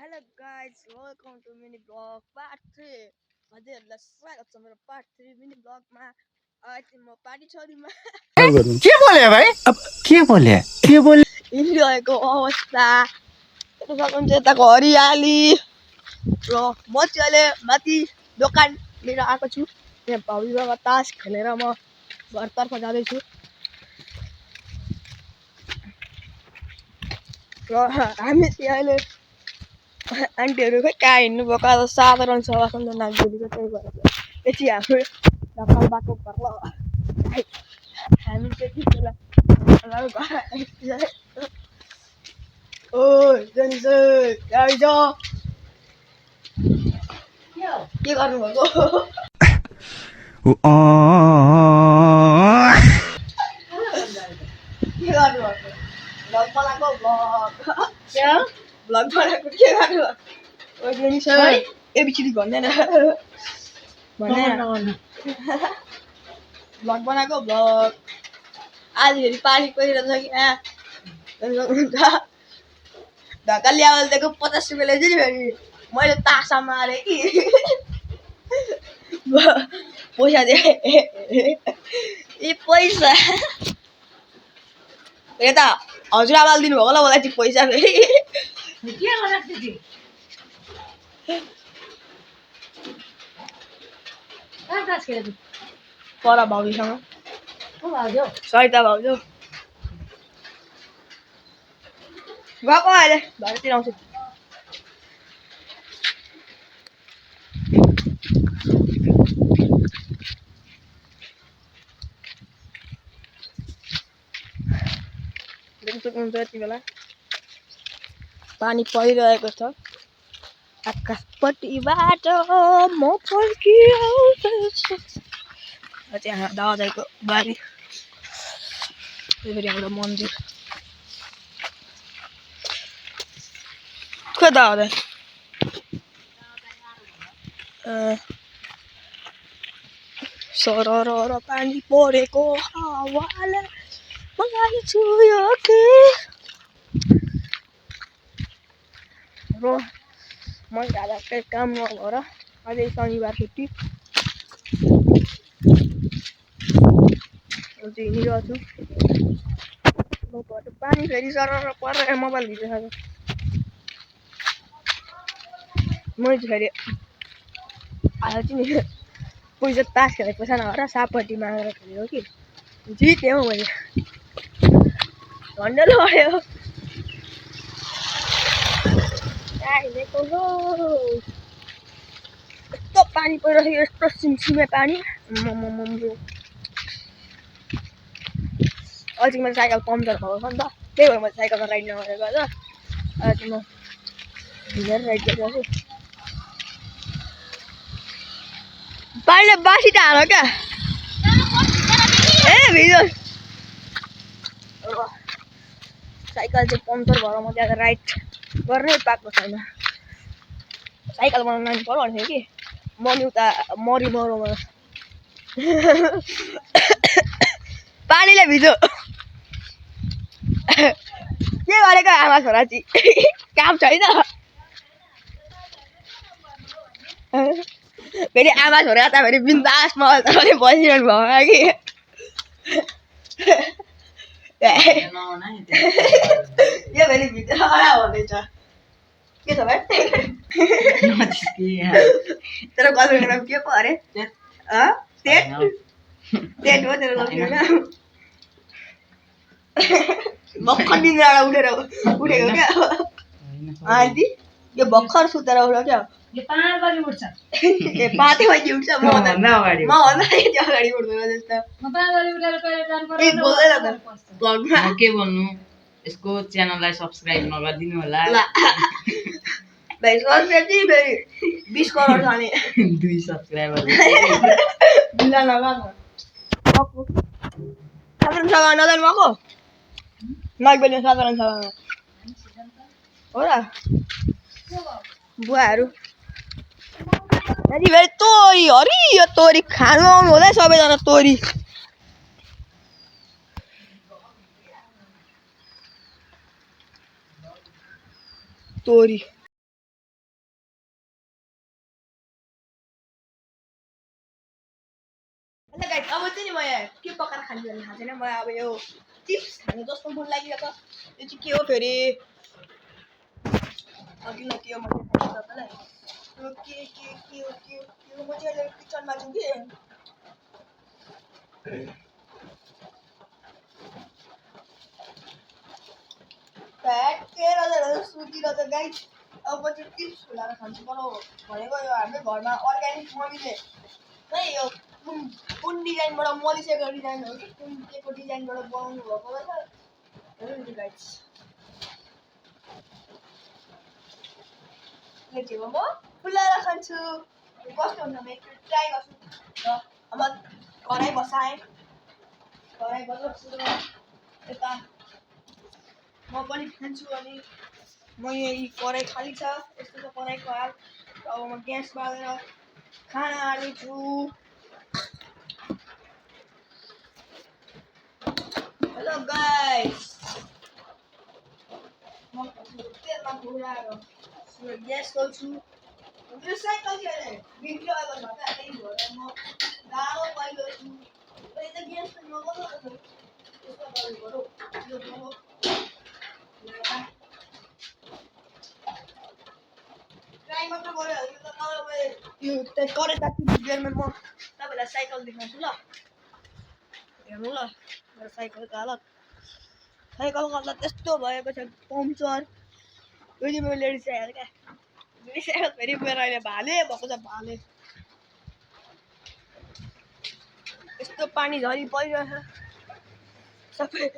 Hello guys, welcome to mini blog part 3. हजुरहरूलाई स्वागत छ मेरो part 3 mini blog मा। अहिले म पार्टी छोरीमा के बोले भाइ? अब के बोले हिँडिरहेको अवस्था हेर्न सक्नुहुन्छ। यताको हरियाली र म चाहिँ अहिले माथि दोकानतिर आएको छु। यहाँ भाउजूसँग तास खेलेर म घरतर्फ जाँदैछु र हामी चाहिँ अहिले आन्टीहरू खै कहाँ हिँड्नुभएको आज साधारण सभा सन्त नागबेलीको त्यही भएर एकछिन हाम्रो ढकाल बाटो पर्ल हामी त्यति बेला घर आइपुग्यो। ओ जनी चाहिँ के गर्नुभएको? के गर्नुभएको? भ्लग बनाएको भ्लग बनाएको के गर्नुभएको? ओ जनी चाहिँ एबिसिडी भन्दैन भ्लग बनाएको भ्लग आज फेरि पानी परिरहेछ कि ढका ल्यावल दिएको 50 रुपियाँले चाहिँ फेरि मैले तासा मारेँ कि पैसा दिएँ ए पैसा यता हजुरआमाले दिनुभएको होला मलाई चाहिँ पैसा फेरि के बनाएको थिए? पर भाउजूसँग को भाउजू? सरिता भाउजू गएको अहिले घरतिर आउँछु। देख्न सक्नुहुन्छ यति बेला पानी परिरहेको छ। आकाशपट्टिबाट म फर्किआउँदैछु। त्यहाँ दादाको बारी फेरि हाम्रो मन्दिर खोइ दादा सरर पानी परेको हावाले मलाई छुयो कि र मैले आज केही काम नभएर अझै शनिबार छुट्टी हिँडिरहेको छु। पानी फेरि सरर परेर मोबाइल भिजिसक्यो। मैले चाहिँ फेरि आज चाहिँ नि पैसा तास खेलेको पैसा नभएर सापट्टि मागेर खेलेको कि जितेँ हौ मैले। झन्डै लड्यो हिँडेको हो यस्तो पानी परिरहेको यस्तो सिमसिमे पानी अझै मेरो साइकल पम्चर भएको छ नि त त्यही भएर मैले साइकलमा राइड नगरेको आज म हिँडेर राइड गरिरहेको छु। पानीले बासी त हाल क्या ए भिजो साइकल चाहिँ पम्चर भएर म त्यहाँ राइड गर्नै पाएको छैन। साइकल बनाउनु लानु पर्यो भन्थ्यो कि मम्मी उता मरौमा पानीले भिजो के गरेको आमा छोरा चाहिँ काम छैन फेरि आमा छोरा त फेरि बिन्दासमा बसिरहनु भयो कि यो फेरि भित्र भन्दैछ के छ भाइ तेरो गर्लफ्रेन्डको के पो अरे टेट हो तेरो गर्लफ्रेन्ड भर्खर निन्द्राबाट उठेको क्या आन्टी यो भर्खर सुतेर उठ्यो क्या यो 5 बजे उठ्छ। ए 5 बजी उठ्छ म भन्दा अगाडि उठ्दैन जस्तो म 5 बजे उठेर टोइलेट जानु पर्छ। ए बोल्दैन त ब्लगमा म के भन्नु यसको च्यानललाई सब्स्क्राइब नगरिदिनु होला। भाइ सब्स्क्राइब चाहिँ फेरि 20 करोड छ नि 2 सब्स्क्राइबर बिला नगर्नु साधारण सभा नजानु भएको नागबेली साधारण सभामा हो र बुवाहरू फेरि तोरी हरियो तोरी खानु आउनु होला सबैजना तोरी तोरी मलाई अब यो चिप्स खानु जस्तो मन लागिरहेको छ यो चाहिँ के हो फेरि किन के हो मैले थाहा छैन तपाईँलाई यो के हो म चाहिँ अहिले किचनमा छु कि फ्याटेर सुतिरहेको छ गाइस अब म चाहिँ चिप्स खुलाएर खान्छु बनाऊ भनेको यो हाम्रो घरमा अर्ग्यानिक मम्मीले नै यो कुन डिजाइनबाट मलिसेको डिजाइन हो कि कुन के को डिजाइनबाट बनाउनु भएको रहेछ हेर्नु नि गाइस यो चाहिँ म खुलाएर खान्छु कस्तो हुन्छ म एकचोटि ट्राई गर्छु र अब कराई बसाएँ कराई बसाउँछु र यता म पनि खान्छु अनि म यही कराई खाली छ यस्तो छ कराईको हाल अब म ग्यास बालेर खाना हाल्दैछु हेलो गाइस म तेलमा घुराएर ग्यास खोल्छु मेरो साइकल चाहिँ बिग्रियो आएको छ क्या त्यही भएर म गाह्रो पहिलो छु त्यही त ग्यास पनि नगर्नु त्यस्तो गर्नु पर्यो ट्राई मात्र गऱ्यो भने त यो कराई तात्नु बेरमा म तपाईँलाई साइकल देखाउँछु ल हेर्नु ल मेरो साइकलको हालत त्यस्तो भएको छ पम्चर यो चाहिँ मेरो लेडिज साइकल क्या लेडिज साइकल फेरि मेरो अहिले भाले भएको छ भाले यस्तो पानी झरी परिरहेछ सबै